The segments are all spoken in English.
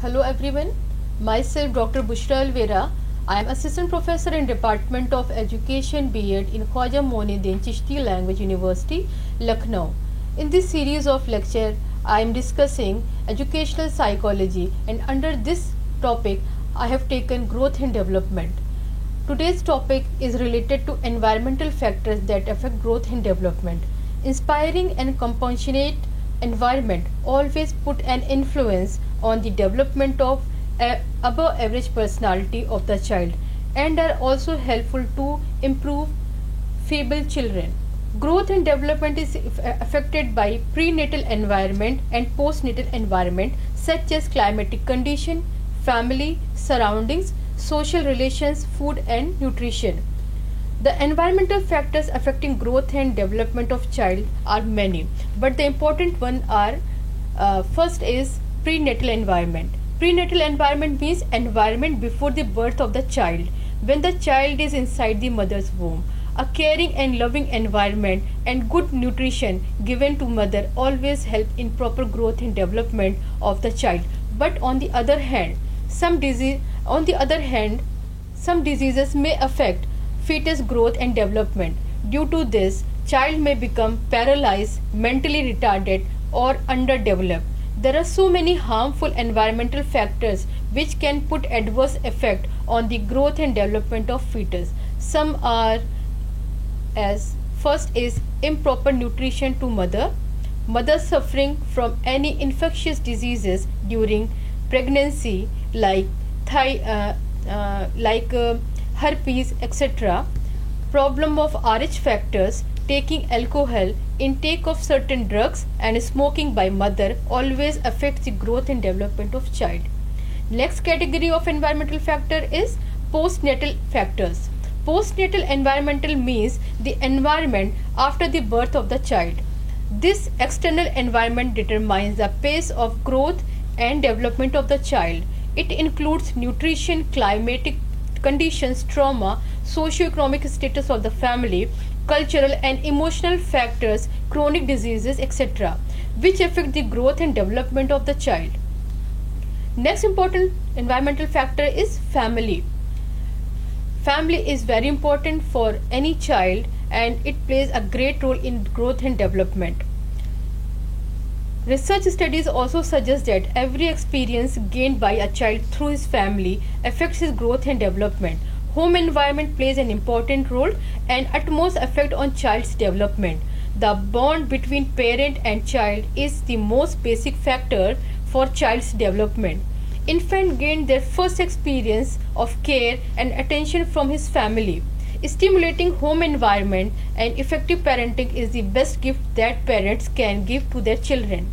Hello everyone, myself Dr. Bushra Alvera. I am Assistant Professor in Department of Education B.Ed in Khwaja Moinuddin Chishti Language University, Lucknow. In this series of lecture, I am discussing educational psychology, and under this topic I have taken growth and development. Today's topic is related to environmental factors that affect growth and development. Inspiring and compassionate environment always put an influence on the development of above average personality of the child and are also helpful to improve feeble children. Growth and development is affected by prenatal environment and postnatal environment such as climatic condition, family, surroundings, social relations, food and nutrition. The environmental factors affecting growth and development of child are many, but the important one are first is prenatal environment. Prenatal environment means environment before the birth of the child, when the child is inside the mother's womb. A caring and loving environment and good nutrition given to mother always help in proper growth and development of the child. But on the other hand, some diseases may affect fetus growth and development. Due to this, child may become paralyzed, mentally retarded or underdeveloped. There are so many harmful environmental factors which can put adverse effect on the growth and development of fetus. Some are as first is improper nutrition to mother suffering from any infectious diseases during pregnancy like herpes, etc. Problem of RH factors, taking alcohol, intake of certain drugs and smoking by mother always affects the growth and development of child. Next category of environmental factor is postnatal factors. Postnatal environmental means the environment after the birth of the child. This external environment determines the pace of growth and development of the child. It includes nutrition, climatic conditions, trauma, socio-economic status of the family, cultural and emotional factors, chronic diseases, etc., which affect the growth and development of the child. Next important environmental factor is family. Family is very important for any child and it plays a great role in growth and development. Research studies also suggest that every experience gained by a child through his family affects his growth and development. Home environment plays an important role and utmost effect on child's development. The bond between parent and child is the most basic factor for child's development. Infant gained their first experience of care and attention from his family. Stimulating home environment and effective parenting is the best gift that parents can give to their children.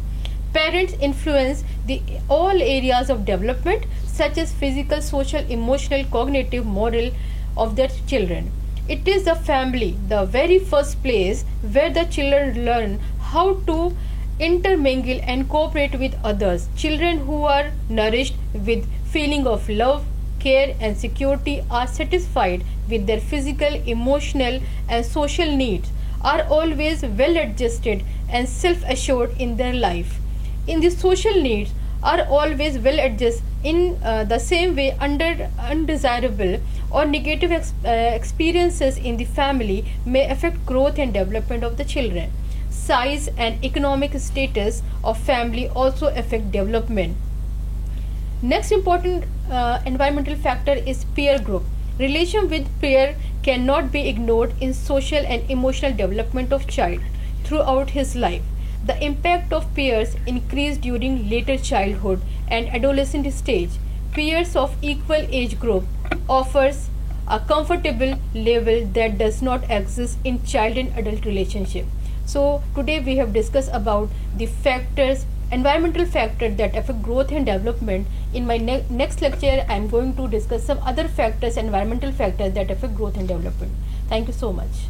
Parents influence all areas of development such as physical, social, emotional, cognitive, moral of their children. It is the family, the very first place where the children learn how to intermingle and cooperate with others. Children who are nourished with feeling of love, care and security are satisfied with their physical, emotional and social needs, are always well adjusted and self-assured in their life. In the social needs are always well adjusted in the same way undesirable or negative experiences in the family may affect growth and development of the children. Size and economic status of family also affect development. Next important environmental factor is peer group. Relation with peer cannot be ignored in social and emotional development of child throughout his life. The impact of peers increase during later childhood and adolescent stage. Peers of equal age group offers a comfortable level that does not exist in child and adult relationship. So today we have discussed about the factors, environmental factors that affect growth and development. In my next lecture, I am going to discuss some other factors, environmental factors that affect growth and development. Thank you so much.